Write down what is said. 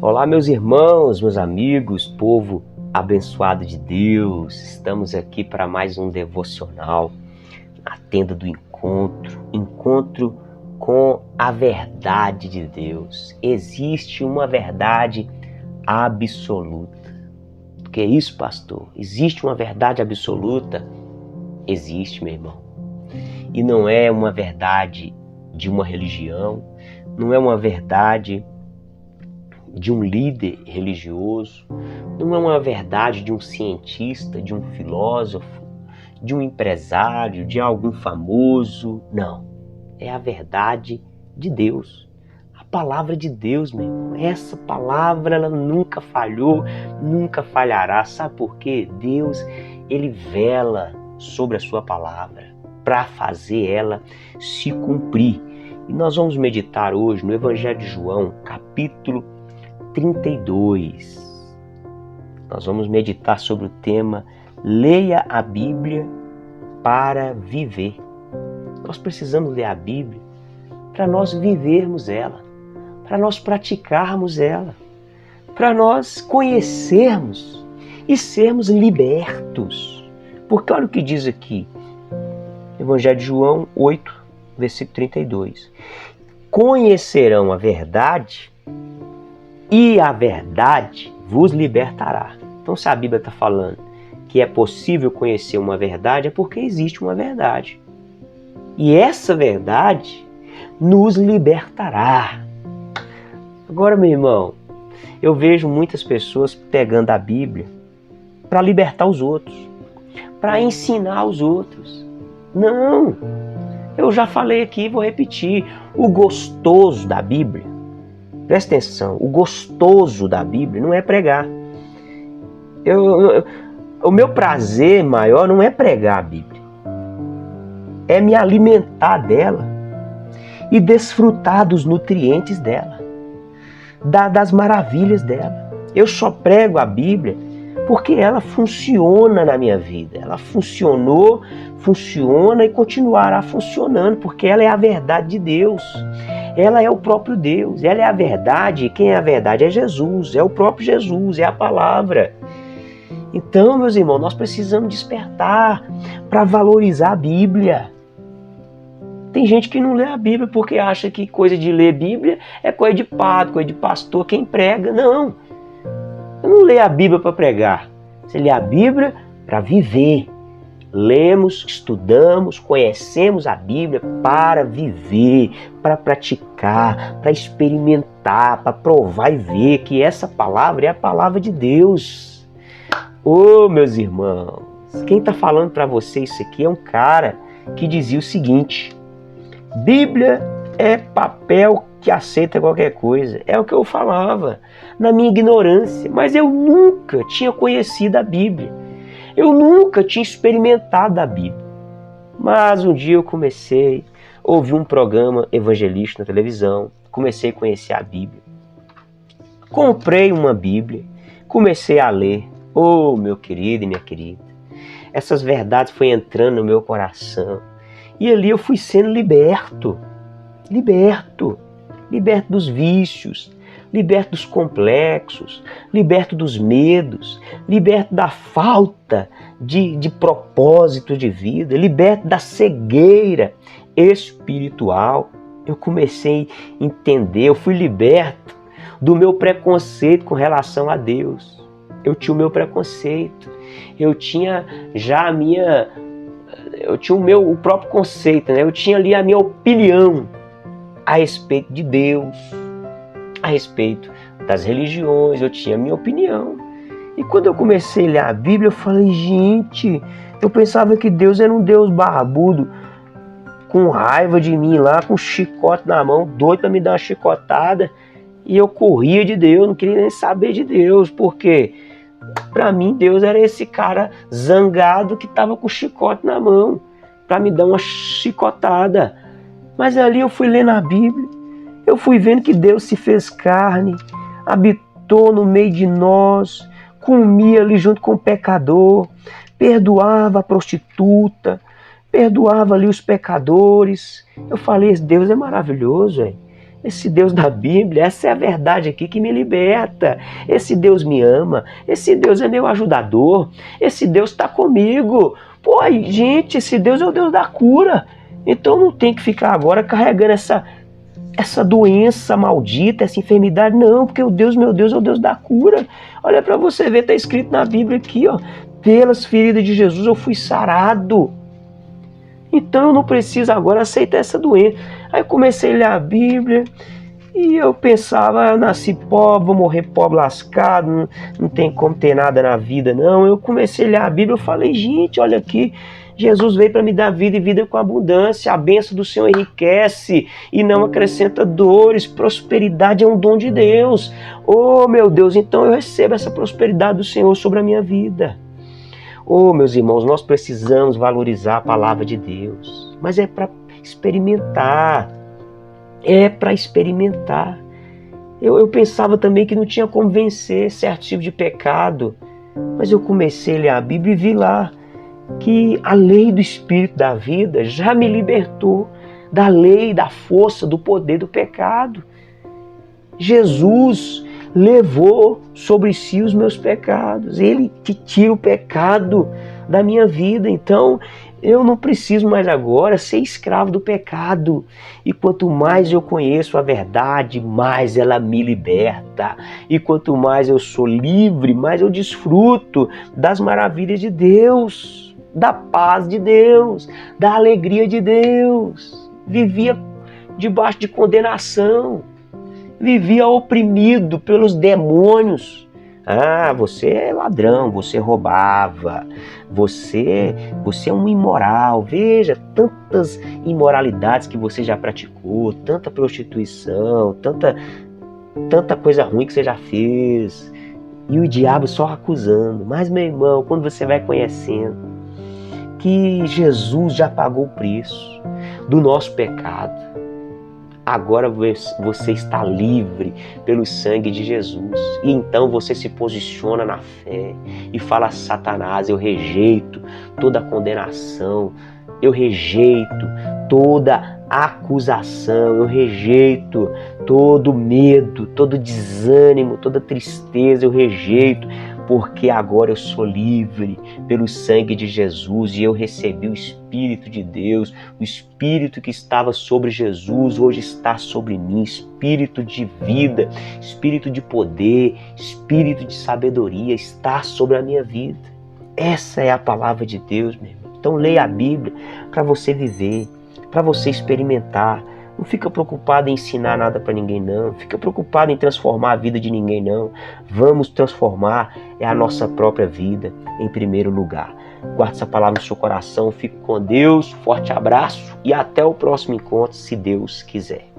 Olá, meus irmãos, meus amigos, povo abençoado de Deus. Estamos aqui para mais um devocional, a tenda do encontro com a verdade de Deus. Existe uma verdade absoluta. O que é isso, pastor? Existe uma verdade absoluta? Existe, meu irmão. E não é uma verdade de uma religião, não é uma verdade de um líder religioso, não é uma verdade de um cientista, de um filósofo, de um empresário, de algum famoso, não. É a verdade de Deus, a palavra de Deus, meu irmão. Essa palavra, ela nunca falhou, nunca falhará. Sabe por quê? Deus, ele vela sobre a sua palavra para fazer ela se cumprir. E nós vamos meditar hoje no Evangelho de João, capítulo 32. Nós vamos meditar sobre o tema Leia a Bíblia para viver. Nós precisamos ler a Bíblia para nós vivermos ela, para nós praticarmos ela, para nós conhecermos e sermos libertos. Porque olha o que diz aqui, Evangelho de João 8, versículo 32. Conhecerão a verdade e a verdade vos libertará. Então, se a Bíblia está falando que é possível conhecer uma verdade, é porque existe uma verdade. E essa verdade nos libertará. Agora, meu irmão, eu vejo muitas pessoas pegando a Bíblia para libertar os outros, para ensinar os outros. Não! Eu já falei aqui, vou repetir. O gostoso da Bíblia, presta atenção, o gostoso da Bíblia não é pregar. O meu prazer maior não é pregar a Bíblia. É me alimentar dela e desfrutar dos nutrientes dela, das maravilhas dela. Eu só prego a Bíblia porque ela funciona na minha vida. Ela funcionou, funciona e continuará funcionando, porque ela é a verdade de Deus. Ela é o próprio Deus, ela é a verdade. Quem é a verdade é Jesus, é o próprio Jesus, é a palavra. Então, meus irmãos, nós precisamos despertar para valorizar a Bíblia. Tem gente que não lê a Bíblia porque acha que coisa de ler Bíblia é coisa de padre, coisa de pastor, quem prega. Não, eu não leio a Bíblia para pregar. Você lê a Bíblia para viver. Lemos, estudamos, conhecemos a Bíblia para viver, para praticar, para experimentar, para provar e ver que essa palavra é a palavra de Deus. Ô, meus irmãos, quem está falando para você isso aqui é um cara que dizia o seguinte: Bíblia é papel que aceita qualquer coisa. É o que eu falava na minha ignorância, mas eu nunca tinha conhecido a Bíblia. Eu nunca tinha experimentado a Bíblia. Mas um dia eu comecei a ouvir um programa evangelístico na televisão, comecei a conhecer a Bíblia. Comprei uma Bíblia, comecei a ler. Oh, meu querido e minha querida, essas verdades foram entrando no meu coração. E ali eu fui sendo liberto dos vícios, liberto dos complexos, liberto dos medos, liberto da falta de propósito de vida, liberto da cegueira espiritual. Eu comecei a entender, eu fui liberto do meu preconceito com relação a Deus. Eu tinha o meu preconceito, eu tinha já o próprio conceito, né? Eu tinha ali a minha opinião a respeito de Deus, a respeito das religiões, eu tinha a minha opinião. E quando eu comecei a ler a Bíblia, eu falei, gente, eu pensava que Deus era um Deus barbudo, com raiva de mim lá, com um chicote na mão, doido para me dar uma chicotada, e eu corria de Deus, não queria nem saber de Deus, porque para mim Deus era esse cara zangado que estava com o chicote na mão, para me dar uma chicotada. Mas ali eu fui lendo a Bíblia, eu fui vendo que Deus se fez carne, habitou no meio de nós, comia ali junto com o pecador, perdoava a prostituta, perdoava ali os pecadores. Eu falei, esse Deus é maravilhoso, hein? Esse Deus da Bíblia, essa é a verdade aqui que me liberta. Esse Deus me ama, esse Deus é meu ajudador, esse Deus está comigo. Pô, gente, esse Deus é o Deus da cura. Então não tem que ficar agora carregando essa doença maldita, essa enfermidade. Não, porque o Deus, meu Deus, é o Deus da cura. Olha para você ver, está escrito na Bíblia aqui, ó. Pelas feridas de Jesus eu fui sarado. Então eu não preciso agora aceitar essa doença. Aí eu comecei a ler a Bíblia e eu pensava, eu nasci pobre, vou morrer pobre lascado, não tem como ter nada na vida não. Eu comecei a ler a Bíblia, eu falei, gente, olha aqui, Jesus veio para me dar vida e vida com abundância. A bênção do Senhor enriquece e não acrescenta dores. Prosperidade é um dom de Deus. Oh, meu Deus, então eu recebo essa prosperidade do Senhor sobre a minha vida. Oh, meus irmãos, nós precisamos valorizar a palavra de Deus. Mas é para experimentar. É para experimentar. Eu pensava também que não tinha como vencer certo tipo de pecado. Mas eu comecei a ler a Bíblia e vi lá que a lei do Espírito da vida já me libertou da lei, da força, do poder do pecado. Jesus levou sobre si os meus pecados. Ele que tira o pecado da minha vida. Então, eu não preciso mais agora ser escravo do pecado. E quanto mais eu conheço a verdade, mais ela me liberta. E quanto mais eu sou livre, mais eu desfruto das maravilhas de Deus, da paz de Deus, da alegria de Deus. Vivia debaixo de condenação. Vivia oprimido pelos demônios. Ah, você é ladrão, você roubava, você é um imoral. Veja, tantas imoralidades que você já praticou, tanta prostituição, tanta coisa ruim que você já fez. E o diabo só acusando. Mas, meu irmão, quando você vai conhecendo que Jesus já pagou o preço do nosso pecado, agora você está livre pelo sangue de Jesus. E então você se posiciona na fé e fala: Satanás, eu rejeito toda condenação, eu rejeito toda acusação, eu rejeito todo medo, todo desânimo, toda tristeza, eu rejeito, porque agora eu sou livre pelo sangue de Jesus e eu recebi o Espírito de Deus. O Espírito que estava sobre Jesus hoje está sobre mim. Espírito de vida, Espírito de poder, Espírito de sabedoria está sobre a minha vida. Essa é a palavra de Deus, meu irmão. Então leia a Bíblia para você viver, para você experimentar. Não fica preocupado em ensinar nada para ninguém, não. Não fica preocupado em transformar a vida de ninguém, não. Vamos transformar a nossa própria vida em primeiro lugar. Guarde essa palavra no seu coração. Fique com Deus. Forte abraço e até o próximo encontro, se Deus quiser.